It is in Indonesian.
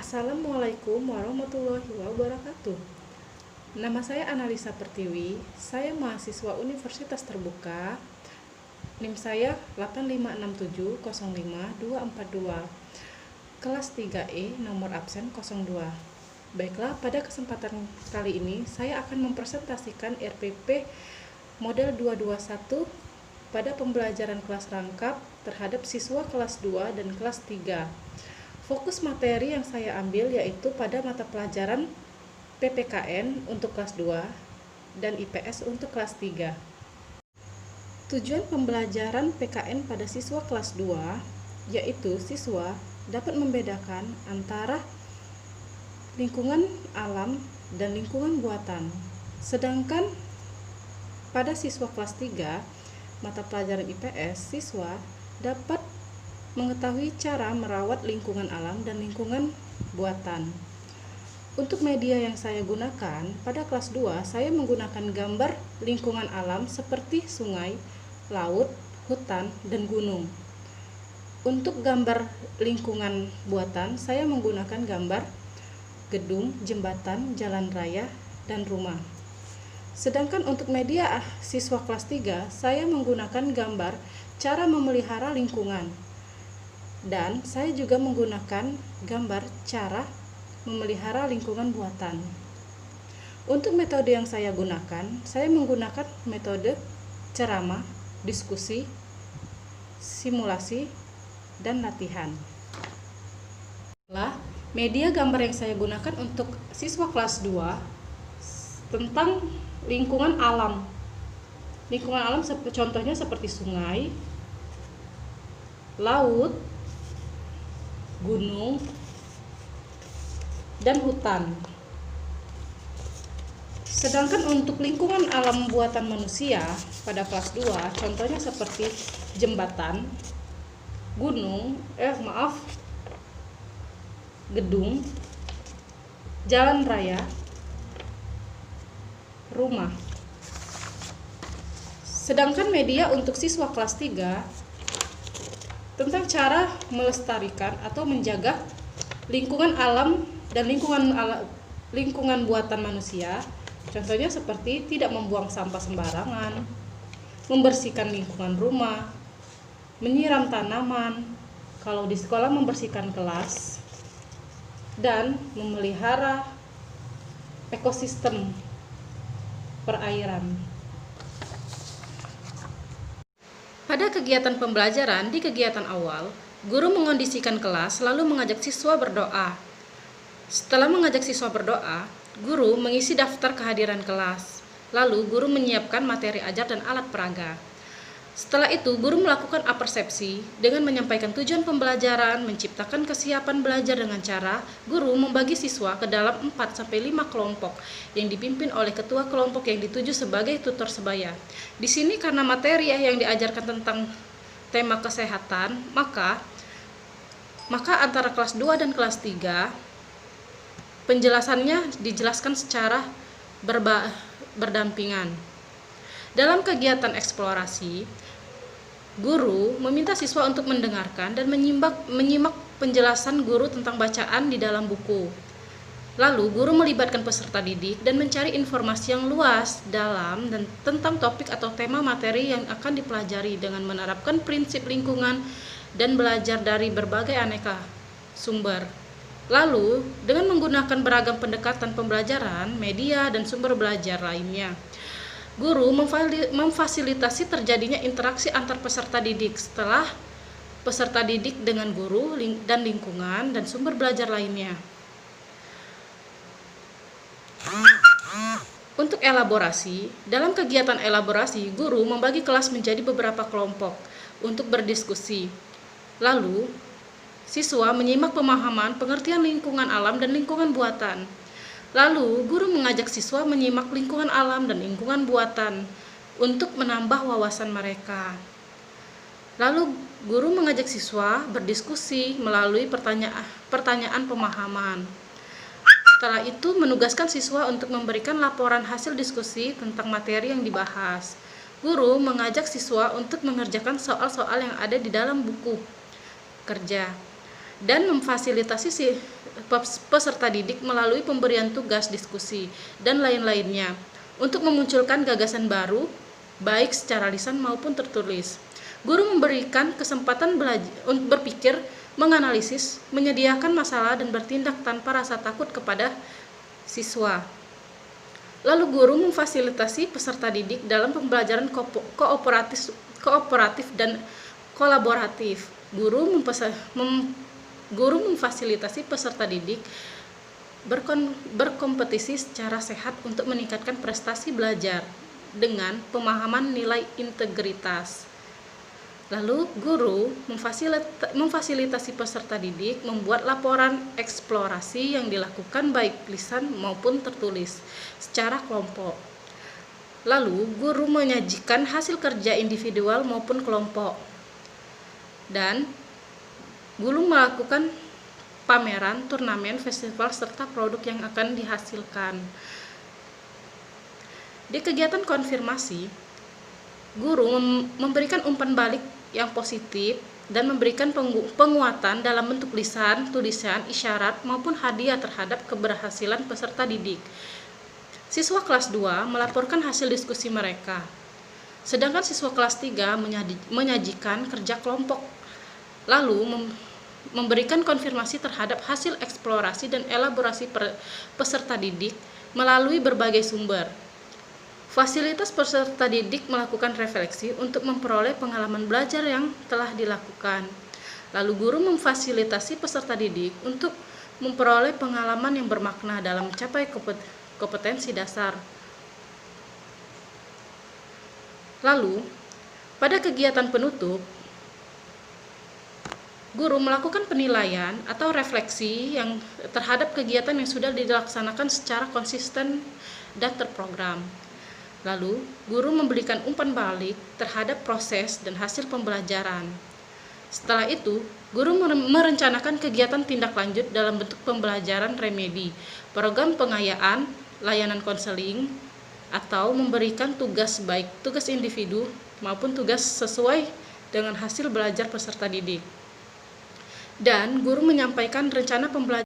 Assalamualaikum warahmatullahi wabarakatuh. Nama saya Analisa Pertiwi, saya mahasiswa Universitas Terbuka. NIM saya 856705242, kelas 3E, nomor absen 02. Baiklah, pada kesempatan kali ini saya akan mempresentasikan RPP model 221 pada pembelajaran kelas rangkap terhadap siswa kelas 2 dan kelas 3. Fokus materi yang saya ambil yaitu pada mata pelajaran PPKN untuk kelas 2 dan IPS untuk kelas 3. Tujuan pembelajaran PKN pada siswa kelas 2 yaitu siswa dapat membedakan antara lingkungan alam dan lingkungan buatan. Sedangkan pada siswa kelas 3, mata pelajaran IPS, siswa dapat mengetahui cara merawat lingkungan alam dan lingkungan buatan. Untuk media yang saya gunakan, pada kelas 2 saya menggunakan gambar lingkungan alam seperti sungai, laut, hutan, dan gunung. Untuk gambar lingkungan buatan, saya menggunakan gambar gedung, jembatan, jalan raya, dan rumah. Sedangkan untuk media siswa kelas 3, saya menggunakan gambar cara memelihara lingkungan. Dan saya juga menggunakan gambar cara memelihara lingkungan buatan. Untuk metode yang saya gunakan, saya menggunakan metode ceramah, diskusi, simulasi, dan latihan. Media gambar yang saya gunakan untuk siswa kelas 2 tentang lingkungan alam. Lingkungan alam contohnya seperti sungai, laut, gunung, dan hutan. Sedangkan untuk lingkungan alam buatan manusia pada kelas 2 contohnya seperti jembatan, gedung, jalan raya, rumah. Sedangkan media untuk siswa kelas 3 tentang cara melestarikan atau menjaga lingkungan alam dan lingkungan buatan manusia. Contohnya seperti tidak membuang sampah sembarangan, membersihkan lingkungan rumah, menyiram tanaman, kalau di sekolah membersihkan kelas, dan memelihara ekosistem perairan. Pada kegiatan pembelajaran, di kegiatan awal, guru mengondisikan kelas lalu mengajak siswa berdoa. Setelah mengajak siswa berdoa, guru mengisi daftar kehadiran kelas. Lalu guru menyiapkan materi ajar dan alat peraga. Setelah itu, guru melakukan apersepsi dengan menyampaikan tujuan pembelajaran, menciptakan kesiapan belajar dengan cara guru membagi siswa ke dalam 4-5 kelompok yang dipimpin oleh ketua kelompok yang dituju sebagai tutor sebaya. Di sini karena materi yang diajarkan tentang tema kesehatan, maka antara kelas 2 dan kelas 3 penjelasannya dijelaskan secara berdampingan. Dalam kegiatan eksplorasi, guru meminta siswa untuk mendengarkan dan menyimak penjelasan guru tentang bacaan di dalam buku. Lalu, guru melibatkan peserta didik dan mencari informasi yang luas dalam dan tentang topik atau tema materi yang akan dipelajari dengan menerapkan prinsip lingkungan dan belajar dari berbagai aneka sumber. Lalu, dengan menggunakan beragam pendekatan pembelajaran, media, dan sumber belajar lainnya, guru memfasilitasi terjadinya interaksi antar peserta didik setelah peserta didik dengan guru dan lingkungan dan sumber belajar lainnya. Untuk elaborasi, dalam kegiatan elaborasi, guru membagi kelas menjadi beberapa kelompok untuk berdiskusi. Lalu, siswa menyimak pemahaman pengertian lingkungan alam dan lingkungan buatan. Lalu, guru mengajak siswa menyimak lingkungan alam dan lingkungan buatan untuk menambah wawasan mereka. Lalu, guru mengajak siswa berdiskusi melalui pertanyaan pemahaman. Setelah itu, menugaskan siswa untuk memberikan laporan hasil diskusi tentang materi yang dibahas. Guru mengajak siswa untuk mengerjakan soal-soal yang ada di dalam buku kerja dan memfasilitasi peserta didik melalui pemberian tugas, diskusi, dan lain-lainnya untuk memunculkan gagasan baru, baik secara lisan maupun tertulis. Guru memberikan kesempatan berpikir, menganalisis, menyediakan masalah, dan bertindak tanpa rasa takut kepada siswa. Lalu guru memfasilitasi peserta didik dalam pembelajaran kooperatif dan kolaboratif. Guru memfasilitasi peserta didik berkompetisi secara sehat untuk meningkatkan prestasi belajar dengan pemahaman nilai integritas. Lalu guru memfasilitasi peserta didik membuat laporan eksplorasi yang dilakukan baik lisan maupun tertulis secara kelompok. Lalu guru menyajikan hasil kerja individual maupun kelompok. Dan guru melakukan pameran, turnamen, festival, serta produk yang akan dihasilkan. Di kegiatan konfirmasi, guru memberikan umpan balik yang positif dan memberikan penguatan dalam bentuk lisan, tulisan, isyarat, maupun hadiah terhadap keberhasilan peserta didik. Siswa kelas 2 melaporkan hasil diskusi mereka, sedangkan siswa kelas 3 menyajikan kerja kelompok, lalu memberikan konfirmasi terhadap hasil eksplorasi dan elaborasi peserta didik melalui berbagai sumber. Fasilitas peserta didik melakukan refleksi untuk memperoleh pengalaman belajar yang telah dilakukan. Lalu guru memfasilitasi peserta didik untuk memperoleh pengalaman yang bermakna dalam mencapai kompetensi dasar. Lalu, pada kegiatan penutup, guru melakukan penilaian atau refleksi yang terhadap kegiatan yang sudah dilaksanakan secara konsisten dan terprogram. Lalu, guru memberikan umpan balik terhadap proses dan hasil pembelajaran. Setelah itu, guru merencanakan kegiatan tindak lanjut dalam bentuk pembelajaran remedi, program pengayaan, layanan konseling, atau memberikan tugas baik tugas individu maupun tugas sesuai dengan hasil belajar peserta didik. Dan guru menyampaikan rencana pembelajaran